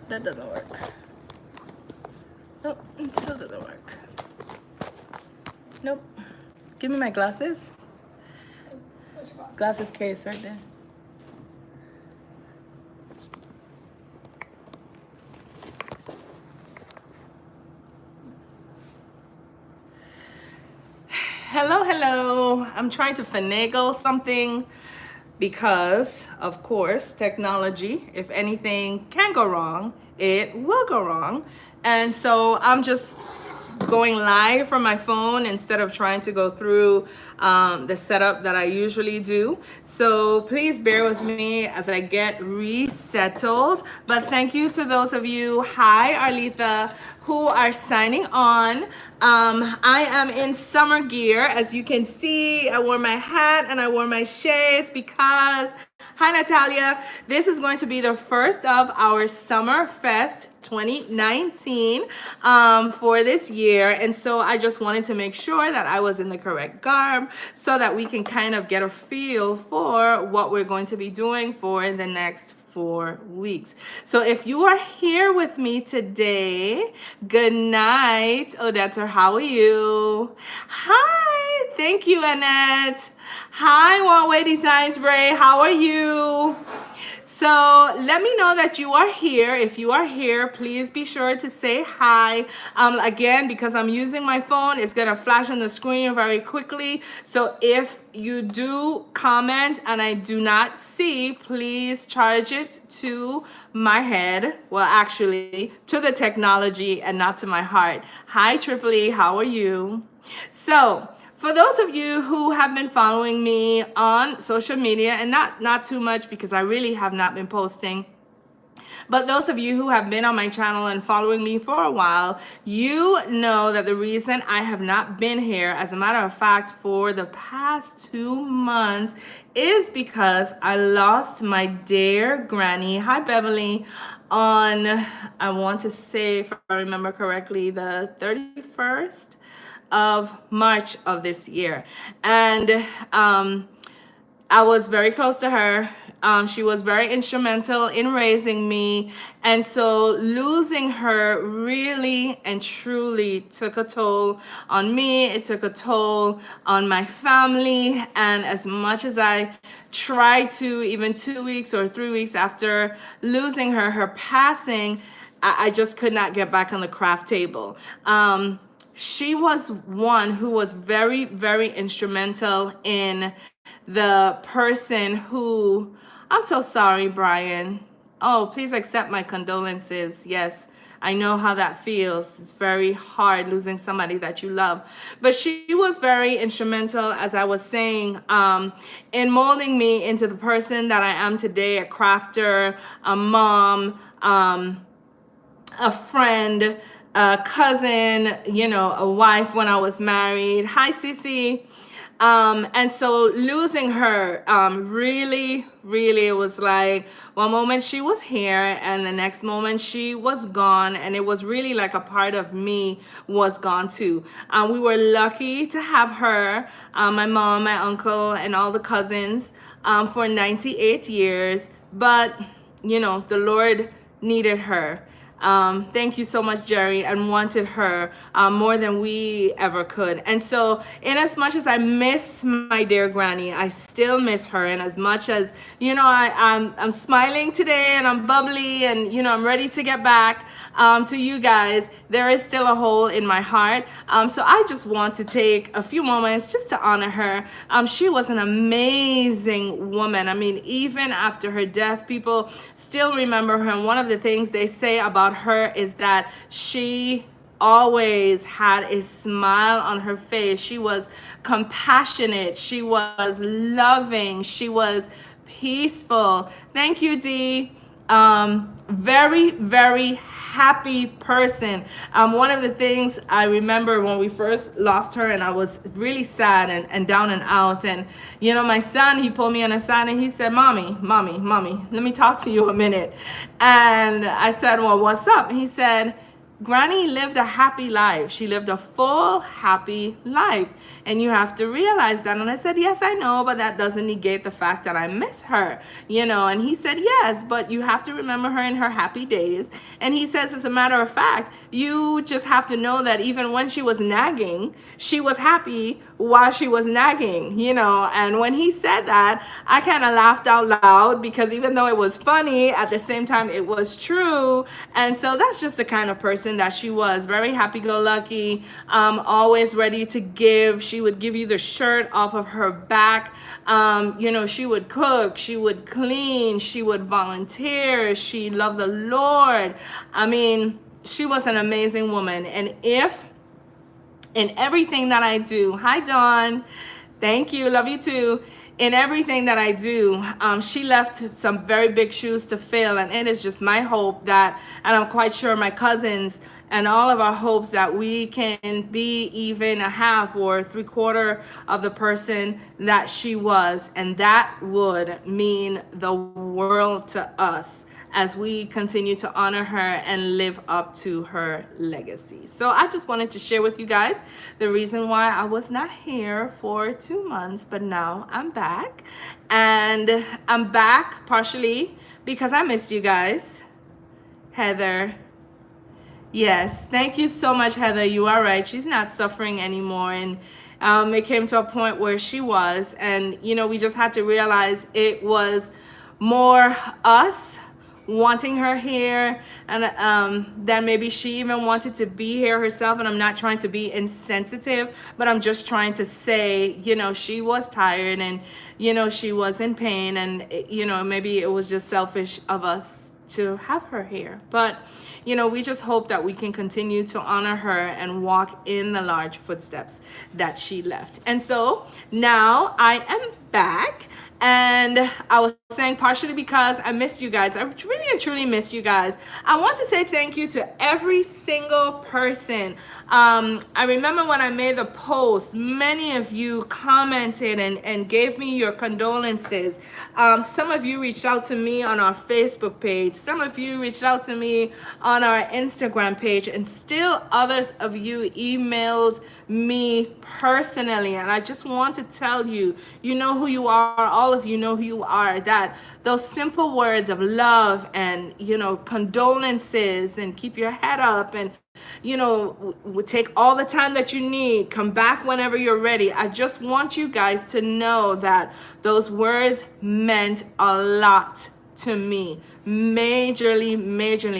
That doesn't work. Nope, it still doesn't work. Nope. Give me my glasses. Glasses case right there. Hello, hello. I'm trying to finagle something because, of course, technology, if anything can go wrong, it will go wrong. And so I'm just going live from my phone instead of trying to go through the setup that I usually do. So please bear with me as I get resettled. But thank you to those of you, hi Arletha, who are signing on. I am in summer gear. As you can see, I wore my hat and I wore my shades because, hi Natalia, this is going to be the first of our Summer Fest 2019 for this year. And so I just wanted to make sure that I was in the correct garb so that we can kind of get a feel for what we're going to be doing for the next 4 weeks. So if you are here with me today, good night. Odetta, how are you? Hi, thank you, Annette. Hi, One Way Designs, Ray, how are you? So let me know that you are here. If you are here, please be sure to say hi. Again, because I'm using my phone, it's gonna flash on the screen very quickly. So if you do comment and I do not see, please charge it to my head. Well, actually, to the technology and not to my heart. Hi, Triple E, how are you? So, for those of you who have been following me on social media, and not too much because I really have not been posting, but those of you who have been on my channel and following me for a while, you know that the reason I have not been here, as a matter of fact, for the past 2 months, is because I lost my dear granny, hi Beverly, on, I want to say, if I remember correctly, the 31st of March of this year. And I was very close to her. She was very instrumental in raising me. And so losing her really and truly took a toll on me. It took a toll on my family. And as much as I tried to, even 2 weeks or 3 weeks after losing her, her passing, I just could not get back on the craft table. She was one who was very, very instrumental in the person who, I'm so sorry, Brian. Oh, please accept my condolences. Yes, I know how that feels. It's very hard losing somebody that you love. But she was very instrumental, as I was saying, in molding me into the person that I am today, a crafter, a mom, a friend, a cousin, you know, a wife when I was married. Hi, Sissy. And so losing her, really, it was like one moment she was here and the next moment she was gone. And it was really like a part of me was gone too. We were lucky to have her, my mom, my uncle, and all the cousins, for 98 years. But, you know, the Lord needed her. Thank you so much, Jerry, and wanted her more than we ever could. And so in as much as I miss my dear granny, I still miss her. And as much as, you know, I'm smiling today and I'm bubbly and, you know, I'm ready to get back to you guys, there is still a hole in my heart. So I just want to take a few moments just to honor her. She was an amazing woman. I mean, even after her death, people still remember her. And one of the things they say about her is that she always had a smile on her face. She was compassionate. She was loving. She was peaceful. Thank you, Dee. Very, very happy person. One of the things I remember when we first lost her, and I was really sad and down and out, and you know, my son, he pulled me on the side and he said, mommy, let me talk to you a minute. And I said, well, what's up? He said, Granny lived a happy life. She lived a full, happy life. And you have to realize that. And I said, yes, I know, but that doesn't negate the fact that I miss her, And he said, yes, but you have to remember her in her happy days. And he says, as a matter of fact, you just have to know that even when she was nagging, she was happy while she was nagging, And when he said that, I kind of laughed out loud because even though it was funny, at the same time, it was true. And so that's just the kind of person that she was. Very happy-go-lucky, always ready to give. She would give you the shirt off of her back. She would cook, she would clean, she would volunteer. She loved the Lord. I mean, she was an amazing woman. And if in everything that I do, hi Dawn, thank you, love you too. In everything that I do, she left some very big shoes to fill, and it is just my hope that, and I'm quite sure my cousins and all of our hopes, that we can be even a half or 3/4 of the person that she was, and that would mean the world to us as we continue to honor her and live up to her legacy. So I just wanted to share with you guys the reason why I was not here for 2 months, but now I'm back. And I'm back partially because I missed you guys. Heather. Yes, thank you so much, Heather. You are right. She's not suffering anymore. And it came to a point where she was. And, we just had to realize it was more us wanting her here, and that maybe she even wanted to be here herself. And I'm not trying to be insensitive, but I'm just trying to say, she was tired, and she was in pain, and maybe it was just selfish of us to have her here. But we just hope that we can continue to honor her and walk in the large footsteps that she left. And so now I am back. And I was saying partially because I missed you guys. I really and truly miss you guys. I want to say thank you to every single person. I remember when I made the post, many of you commented and gave me your condolences. Some of you reached out to me on our Facebook page. Some of you reached out to me on our Instagram page. And still others of you emailed me personally. And I just want to tell you, you know who you are. All of you know who you are. That those simple words of love and, condolences, and keep your head up, and take all the time that you need, come back whenever you're ready. I just want you guys to know that those words meant a lot to me, majorly.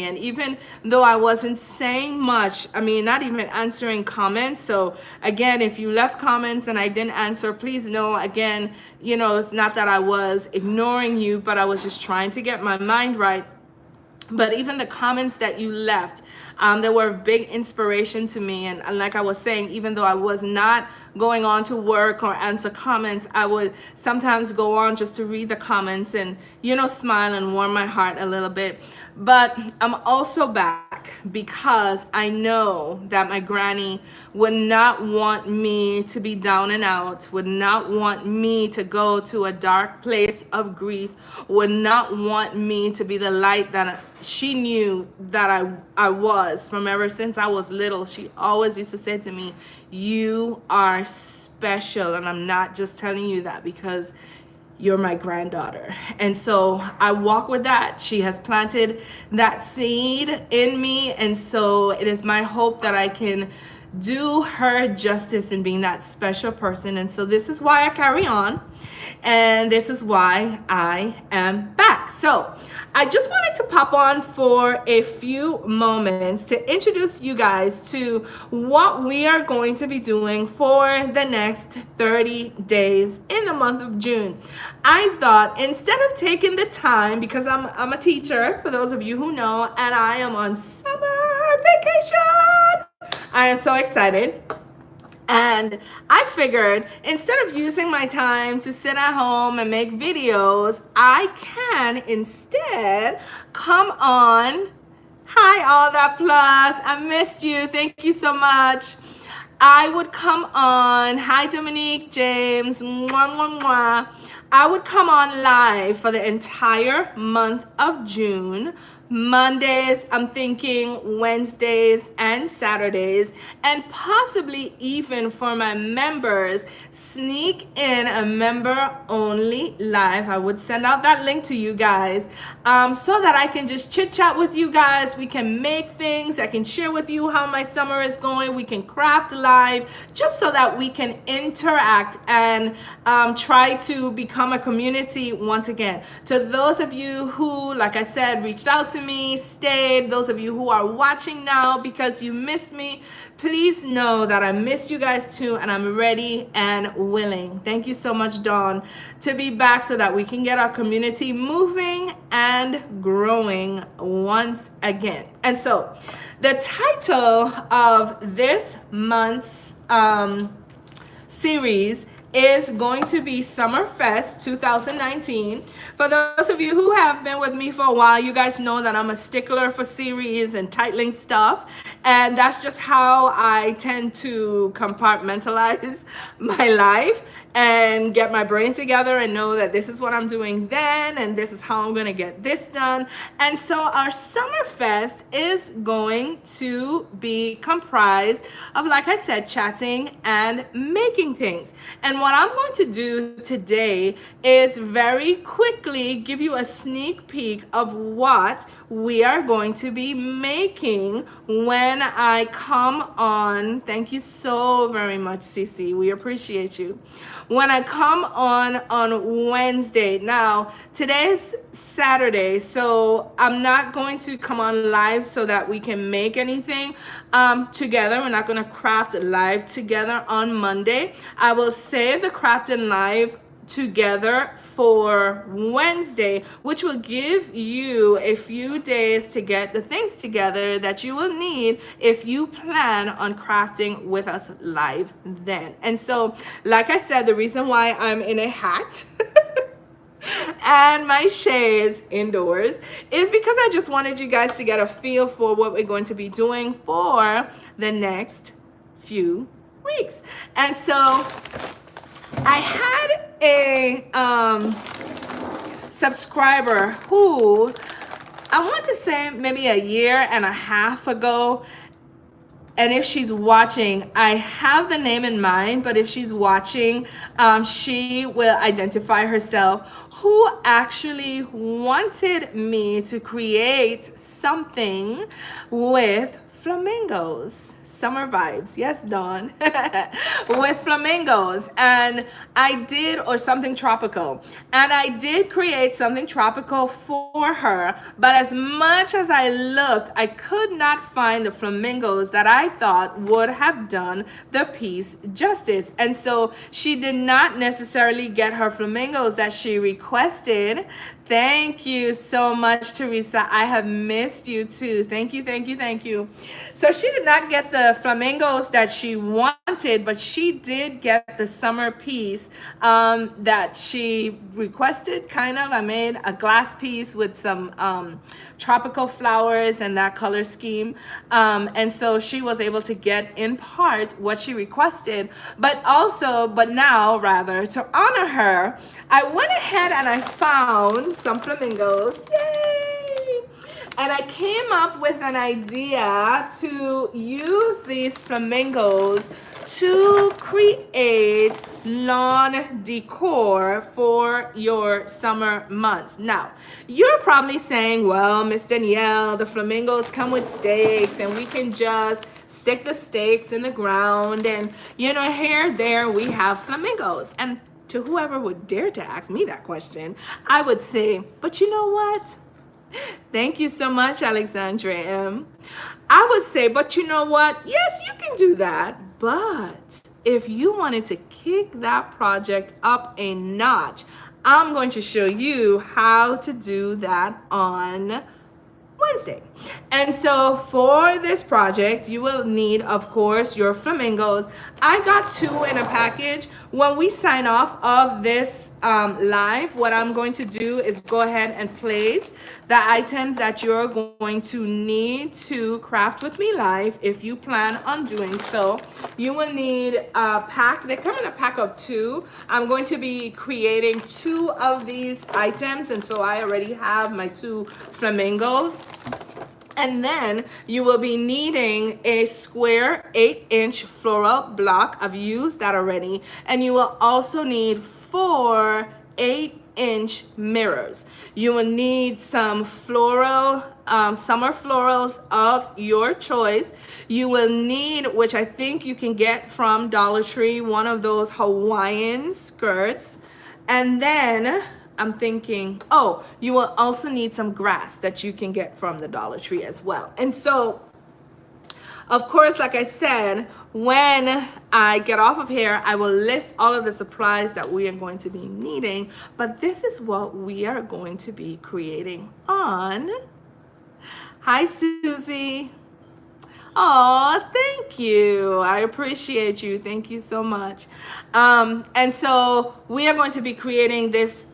And even though I wasn't saying much, not even answering comments. So again, if you left comments and I didn't answer, please know, again, it's not that I was ignoring you, but I was just trying to get my mind right. But even the comments that you left, they were a big inspiration to me. And like I was saying, even though I was not going on to work or answer comments, I would sometimes go on just to read the comments and, smile and warm my heart a little bit. But I'm also back because I know that my granny would not want me to be down and out, would not want me to go to a dark place of grief, would not want me to be the light that she knew that I was from ever since I was little. She always used to say to me, you are special. And I'm not just telling you that because you're my granddaughter. And so I walk with that. She has planted that seed in me. And so it is my hope that I can do her justice in being that special person. And so this is why I carry on. And this is why I am back. So I just wanted to pop on for a few moments to introduce you guys to what we are going to be doing for the next 30 days in the month of June. I thought instead of taking the time, because I'm a teacher, for those of you who know, and I am on summer vacation. I am so excited. And I figured instead of using my time to sit at home and make videos, I can instead come on. Hi, All That Plus. I missed you. Thank you so much. I would come on. Hi, Dominique, James. Mwah, mwah, mwah. I would come on live for the entire month of June Mondays, I'm thinking Wednesdays and Saturdays, and possibly even for my members, sneak in a member only live. I would send out that link to you guys so that I can just chit chat with you guys. We can make things. I can share with you how my summer is going. We can craft live just so that we can interact and try to become a community once again. To those of you who, like I said, reached out to me, stayed, those of you who are watching now because you missed me, please know that I missed you guys too, and I'm ready and willing. Thank you so much, Dawn, to be back so that we can get our community moving and growing once again. And so the title of this month's series is going to be Summerfest 2019. For those of you who have been with me for a while, you guys know that I'm a stickler for series and titling stuff, and that's just how I tend to compartmentalize my life and get my brain together and know that this is what I'm doing then and this is how I'm gonna get this done. And so our Summerfest is going to be comprised of, like I said, chatting and making things. And what I'm going to do today is very quickly give you a sneak peek of what we are going to be making when I come on. Thank you so very much, Cece. We appreciate you. When I come on Wednesday. Now, today's Saturday, so I'm not going to come on live so that we can make anything together. We're not going to craft live together on Monday. I will save the crafting live together for Wednesday, which will give you a few days to get the things together that you will need if you plan on crafting with us live then. And so, like I said, the reason why I'm in a hat and my shades indoors is because I just wanted you guys to get a feel for what we're going to be doing for the next few weeks. And so I had a subscriber who, I want to say maybe a year and a half ago, and if she's watching, I have the name in mind, but if she's watching, she will identify herself, who actually wanted me to create something with flamingos. Summer vibes. Yes, Dawn. With flamingos. And I did, or something tropical. And I did create something tropical for her. But as much as I looked, I could not find the flamingos that I thought would have done the piece justice. And so she did not necessarily get her flamingos that she requested. Thank you so much, Teresa. I have missed you too. Thank you, thank you, thank you. So she did not get the flamingos that she wanted, but she did get the summer piece that she requested, kind of. I made a glass piece with some tropical flowers and that color scheme. And so she was able to get in part what she requested, but now to honor her, I went ahead and I found some flamingos. Yay! And I came up with an idea to use these flamingos to create lawn decor for your summer months. Now, you're probably saying, well, Miss Danielle, the flamingos come with stakes and we can just stick the stakes in the ground and, here, there, we have flamingos. And to whoever would dare to ask me that question, I would say, but you know what? Thank you so much, Alexandra M. I would say, but you know what? Yes, you can do that. But if you wanted to kick that project up a notch, I'm going to show you how to do that on Wednesday. And so for this project, you will need, of course, your flamingos. I got 2 in a package. When we sign off of this live, what I'm going to do is go ahead and place the items that you're going to need to craft with me live if you plan on doing so. You will need a pack. They come in a pack of 2. I'm going to be creating 2 of these items, and so I already have my 2 flamingos. And then you will be needing a square 8-inch floral block. I've used that already. And you will also need 4 8-inch mirrors. You will need some floral, summer florals of your choice. You will need, which I think you can get from Dollar Tree, one of those Hawaiian skirts. And then I'm thinking, oh, you will also need some grass that you can get from the Dollar Tree as well. And so, of course, like I said, when I get off of here, I will list all of the supplies that we are going to be needing. But this is what we are going to be creating on. Hi, Susie. Oh, thank you. I appreciate you. Thank you so much. And so we are going to be creating this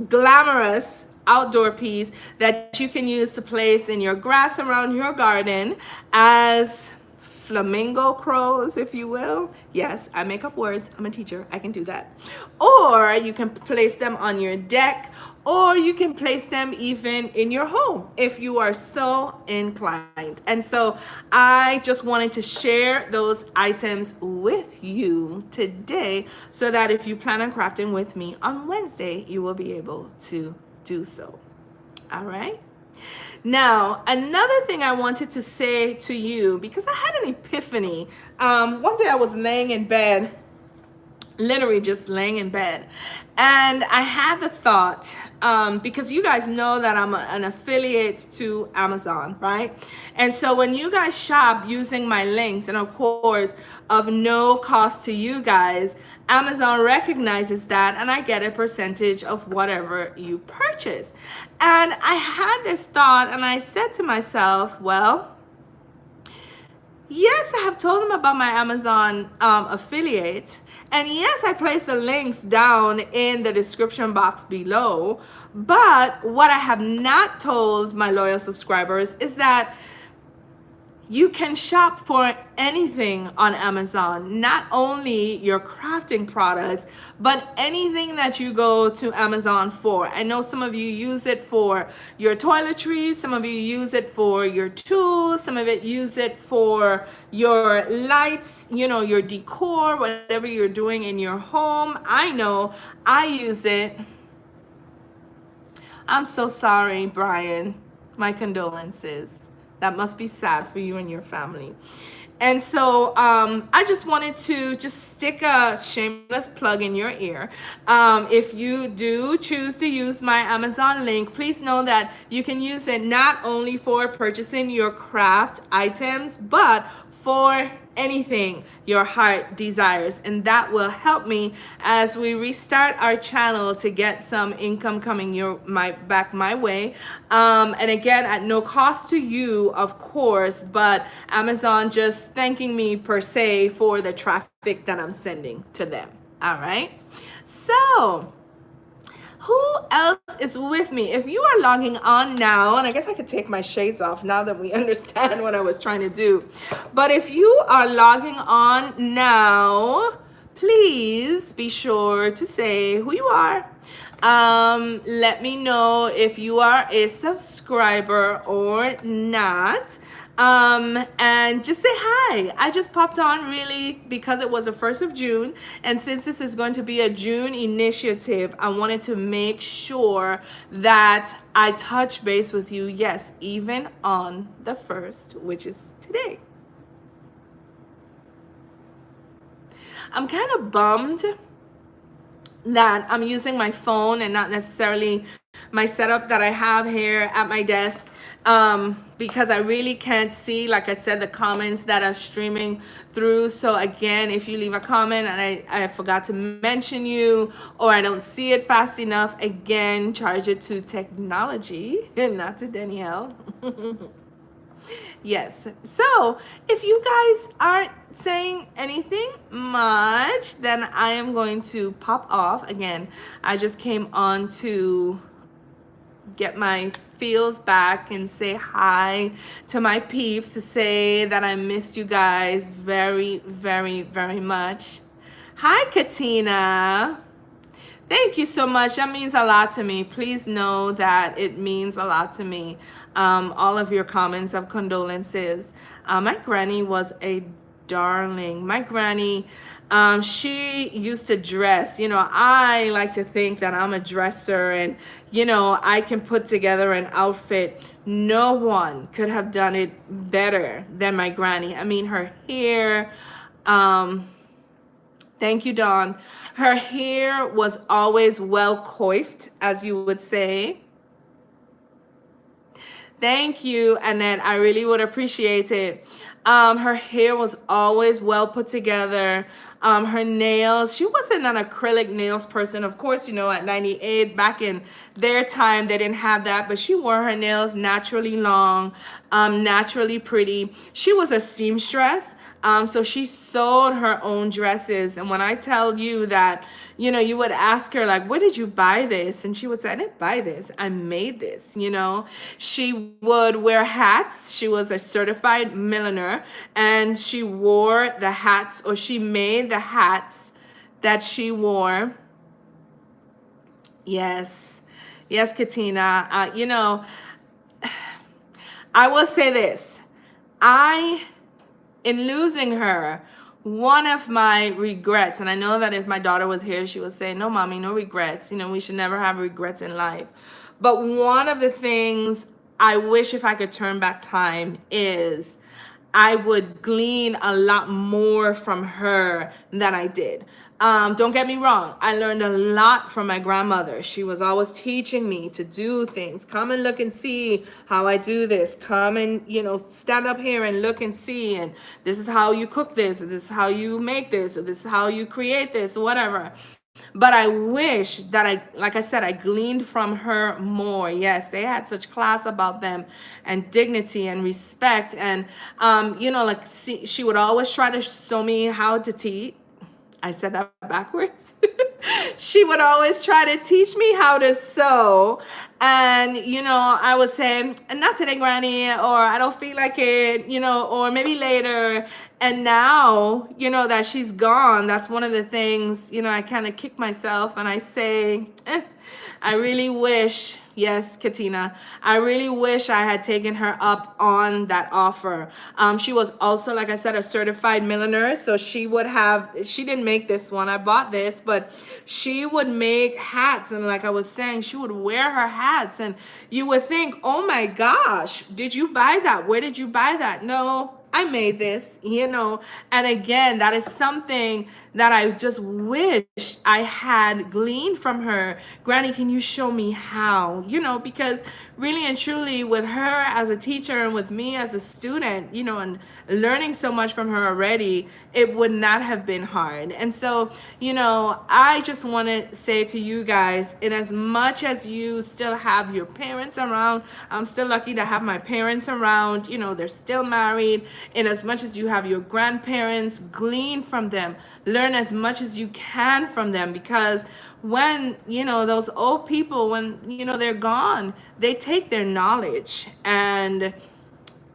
glamorous outdoor piece that you can use to place in your grass around your garden as flamingo crows, if you will. Yes, I make up words. I'm a teacher. I can do that. Or you can place them on your deck, or you can place them even in your home if you are so inclined. And so I just wanted to share those items with you today so that if you plan on crafting with me on Wednesday, you will be able to do so. All right. Now, another thing I wanted to say to you, because I had an epiphany. One day I was laying in bed, literally just laying in bed, and I had the thought, because you guys know that I'm an affiliate to Amazon, right? And so when you guys shop using my links, and of course of no cost to you guys, Amazon recognizes that, and I get a percentage of whatever you purchase. And I had this thought, and I said to myself, well, yes, I have told them about my Amazon affiliate. And yes, I placed the links down in the description box below. But what I have not told my loyal subscribers is that you can shop for anything on Amazon, not only your crafting products, but anything that you go to Amazon for. I know some of you use it for your toiletries, some of you use it for your tools, some of it use it for your lights, you know, your decor, whatever you're doing in your home. I know I use it. I'm so sorry, Brian. My condolences. That must be sad for you and your family. And so I just wanted to just stick a shameless plug in your ear. If you do choose to use my Amazon link, please know that you can use it not only for purchasing your craft items, but for anything your heart desires. And that will help me as we restart our channel to get some income coming back my way. And again, at no cost to you, of course, but Amazon just thanking me per se for the traffic that I'm sending to them. All right. So who else is with me? If you are logging on now, and I guess I could take my shades off now that we understand what I was trying to do. But if you are logging on now, please be sure to say who you are. Let me know if you are a subscriber or not. And just say hi. I just popped on really because it was the 1st of June. And since this is going to be a June initiative, I wanted to make sure that I touch base with you. Yes, even on the 1st, which is today. I'm kind of bummed that I'm using my phone and not necessarily my setup that I have here at my desk, because I really can't see, like I said, the comments that are streaming through. So again, if you leave a comment and I forgot to mention you, or I don't see it fast enough, again, charge it to technology and not to Danielle. Yes. So if you guys aren't saying anything much, then I am going to pop off. Again, I just came on to get my feels back and say hi to my peeps, to say that I missed you guys very, very, very much. Hi, Katina. Thank you so much. That means a lot to me. Please know that it means a lot to me. all of your comments of condolences. My granny was a darling. My granny, she used to dress. I like to think that I'm a dresser and, I can put together an outfit. No one could have done it better than my granny. I mean, her hair, thank you, Dawn. Her hair was always well coiffed, as you would say. Thank you, Annette. I really would appreciate it. Her hair was always well put together. Her nails, she wasn't an acrylic nails person. Of course, at 98, back in their time, they didn't have that, but she wore her nails naturally long, naturally pretty. She was a seamstress. So she sewed her own dresses. And when I tell you that, you would ask her, like, where did you buy this? And she would say, I didn't buy this. I made this, She would wear hats. She was a certified milliner. And she wore the hats, or she made the hats that she wore. Yes. Yes, Katina. I will say this. In losing her, one of my regrets, and I know that if my daughter was here, she would say, no, mommy, no regrets. We should never have regrets in life. But one of the things I wish if I could turn back time is I would glean a lot more from her than I did. Don't get me wrong. I learned a lot from my grandmother. She was always teaching me to do things. Come and look and see how I do this. Come and, stand up here and look and see. And this is how you cook this. Or this is how you make this. Or this is how you create this, or whatever. But I wish that like I said, I gleaned from her more. Yes, they had such class about them and dignity and respect. And, she would always try to show me how to teach. I said that backwards. She would always try to teach me how to sew. And, I would say, not today, Granny, or I don't feel like it, or maybe later. And now, that she's gone, that's one of the things, I kind of kick myself and I say, I really wish, yes, Katina, I really wish I had taken her up on that offer. She was also, like I said, a certified milliner. So she didn't make this one. I bought this, but she would make hats. And like I was saying, she would wear her hats. And you would think, oh my gosh, did you buy that? Where did you buy that? No, I made this, and again, that is something that I just wish I had gleaned from her. Granny, can you show me how? Because really and truly with her as a teacher and with me as a student, and learning so much from her already, it would not have been hard. And so, I just want to say to you guys, in as much as you still have your parents around, I'm still lucky to have my parents around, they're still married. In as much as you have your grandparents, glean from them, learn as much as you can from them, because when, those old people, when, they're gone, they take their knowledge and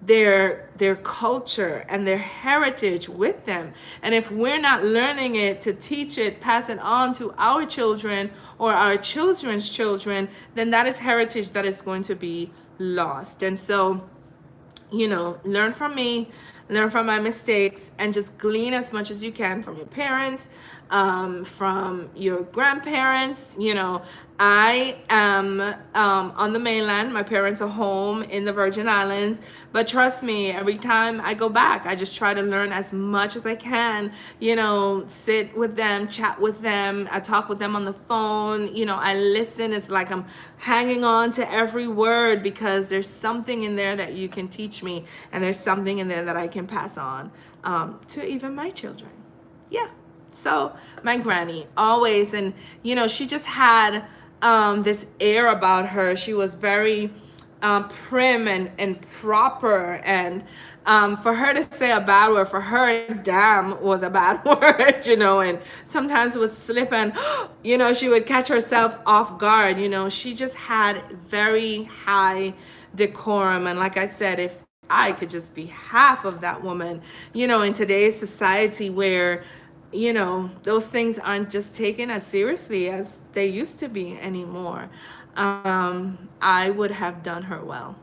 their culture and their heritage with them. And if we're not learning it to teach it, pass it on to our children or our children's children, then that is heritage that is going to be lost. And so, learn from me, learn from my mistakes, and just glean as much as you can from your parents, from your grandparents. I am on the mainland. My parents are home in the Virgin Islands. But trust me, every time I go back, I just try to learn as much as I can, sit with them, chat with them. I talk with them on the phone. I listen. It's like I'm hanging on to every word, because there's something in there that you can teach me. And there's something in there that I can pass on to even my children. Yeah. So my granny always, and, she just had this air about her. She was very prim and proper, and for her to say a bad word, for her, damn was a bad word, and sometimes would slip and, she would catch herself off guard. She just had very high decorum. And like I said, if I could just be half of that woman, in today's society where, those things aren't just taken as seriously as they used to be anymore, I would have done her well.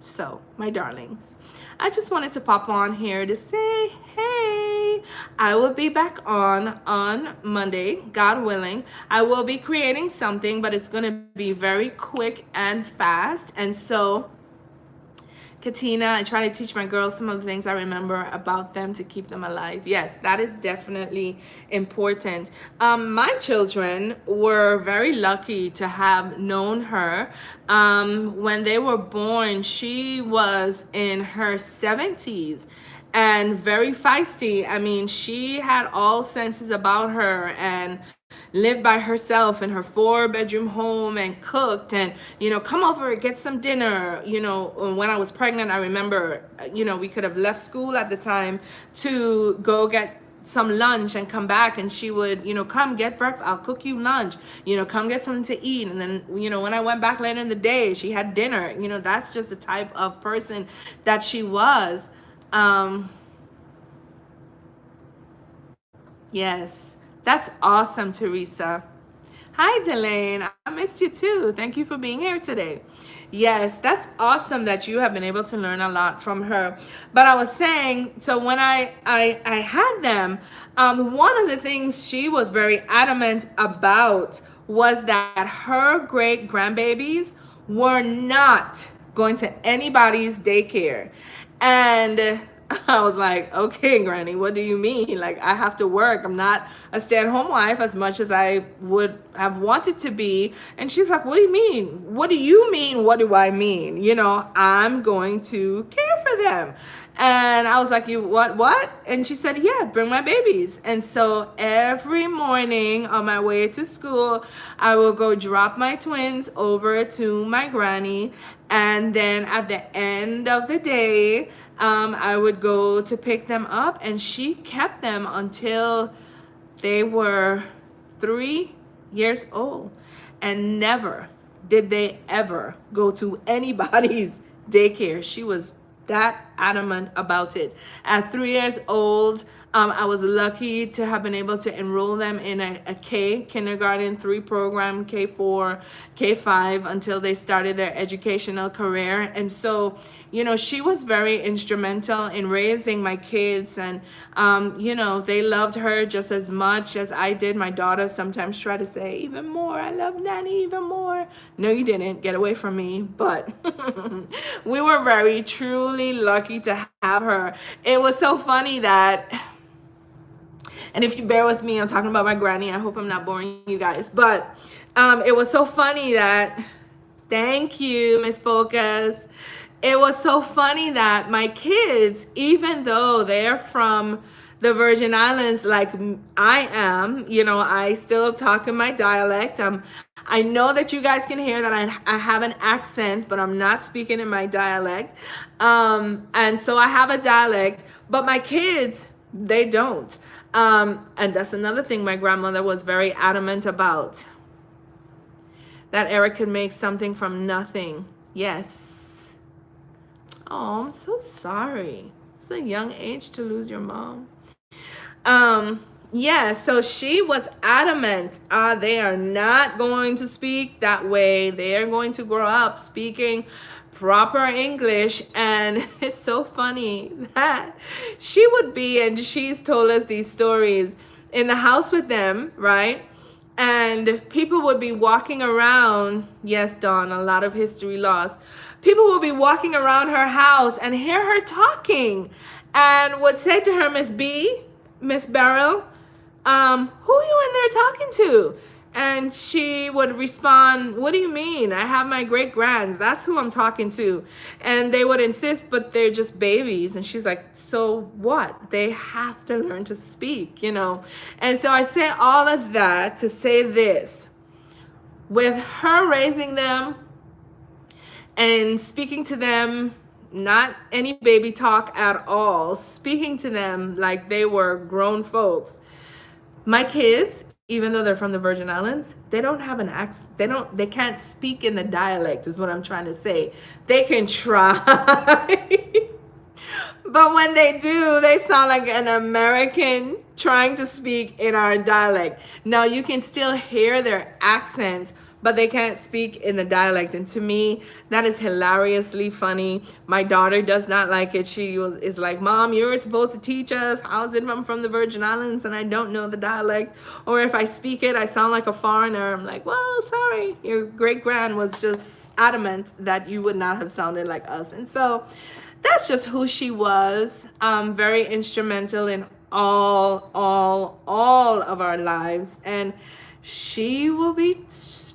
So, my darlings, I just wanted to pop on here to say, hey, I will be back on Monday, God willing. I will be creating something, but it's going to be very quick and fast. And so, Katina, I try to teach my girls some of the things I remember about them to keep them alive. Yes, that is definitely important. My children were very lucky to have known her. When they were born, she was in her 70s and very feisty. I mean, she had all senses about her and lived by herself in her 4-bedroom home and cooked and, come over, get some dinner. When I was pregnant, I remember, we could have left school at the time to go get some lunch and come back, and she would, come get breakfast, I'll cook you lunch, come get something to eat. And then, when I went back later in the day, she had dinner. That's just the type of person that she was. Yes. That's awesome, Teresa. Hi, Delane. I missed you too. Thank you for being here today. Yes, that's awesome that you have been able to learn a lot from her. But I was saying, so when I had them, one of the things she was very adamant about was that her great grandbabies were not going to anybody's daycare. And I was like, okay, Granny, what do you mean? Like, I have to work. I'm not a stay-at-home wife as much as I would have wanted to be. And she's like, what do you mean? What do you mean? What do I mean? I'm going to care for them. And I was like, you what? And she said, yeah, bring my babies. And so every morning on my way to school, I will go drop my twins over to my granny. And then at the end of the day, I would go to pick them up, and she kept them until they were 3 years old. And never did they ever go to anybody's daycare. She was that adamant about it. At 3 years old, I was lucky to have been able to enroll them in a kindergarten 3 program, K4, K5, until they started their educational career. And so, she was very instrumental in raising my kids. And, they loved her just as much as I did. My daughter sometimes try to say, even more, I love Nanny even more. No, you didn't. Get away from me. But we were very, truly lucky to have her. It was so funny that... And if you bear with me, I'm talking about my granny. I hope I'm not boring you guys. But it was so funny that, thank you, Miss Focus. It was so funny that my kids, even though they're from the Virgin Islands like I am, I still talk in my dialect. I know that you guys can hear that I have an accent, but I'm not speaking in my dialect. And so I have a dialect, but my kids, they don't. And that's another thing my grandmother was very adamant about. That Eric could make something from nothing. Yes. Oh, I'm so sorry. It's a young age to lose your mom. Yeah, so she was adamant. They are not going to speak that way. They are going to grow up speaking proper English. And it's so funny that she would be, and she's told us these stories, in the house with them, right? And people would be walking around. Yes, Dawn, a lot of history lost. People would be walking around her house and hear her talking and would say to her, Miss Beryl, who are you in there talking to? And she would respond, what do you mean? I have my great grands. That's who I'm talking to. And they would insist, but they're just babies. And she's like, so what? They have to learn to speak, And so I say all of that to say this. With her raising them and speaking to them, not any baby talk at all, speaking to them like they were grown folks. My kids, even though they're from the Virgin Islands, they don't have an accent. They can't speak in the dialect, is what I'm trying to say. They can try. But when they do, they sound like an American trying to speak in our dialect. Now, you can still hear their accent, but they can't speak in the dialect. And to me, that is hilariously funny. My daughter does not like it. Is like, Mom, you were supposed to teach us. How's it I'm from the Virgin Islands and I don't know the dialect? Or if I speak it, I sound like a foreigner. I'm like, well, sorry. Your great-grand was just adamant that you would not have sounded like us. And so that's just who she was. Very instrumental in all of our lives, and she will be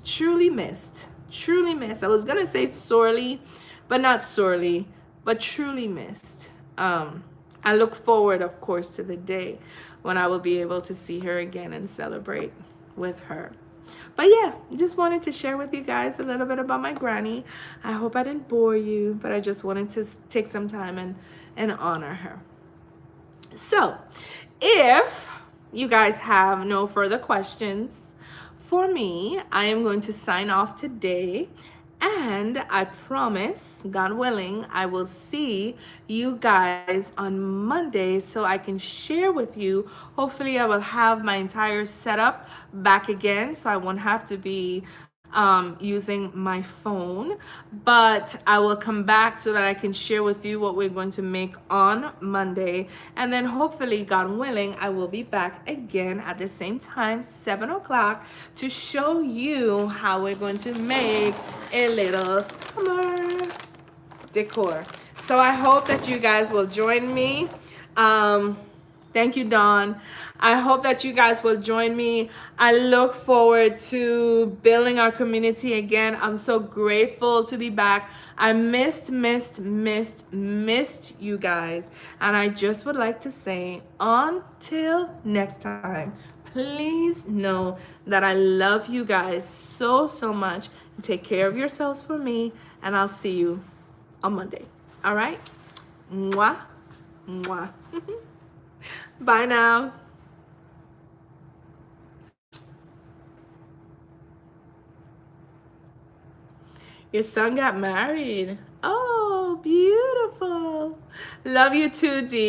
truly missed. Truly missed. I was gonna say sorely, but not sorely, but truly missed. I look forward, of course, to the day when I will be able to see her again and celebrate with her. But yeah, just wanted to share with you guys a little bit about my granny. I hope I didn't bore you, but I just wanted to take some time and honor her. So, if you guys have no further questions for me, I am going to sign off today. And I promise, God willing, I will see you guys on Monday so I can share with you. Hopefully, I will have my entire setup back again, so I won't have to be using my phone, but I will come back so that I can share with you what we're going to make on Monday. And then hopefully, God willing, I will be back again at the same time, 7 o'clock, to show you how we're going to make a little summer decor. So I hope that you guys will join me. Thank you, Dawn. I hope that you guys will join me. I look forward to building our community again. I'm so grateful to be back. I missed you guys. And I just would like to say, until next time, please know that I love you guys so much. Take care of yourselves for me, and I'll see you on Monday. All right? Mwah. Mwah. Bye now. Your son got married. Oh, beautiful. Love you too, Dee.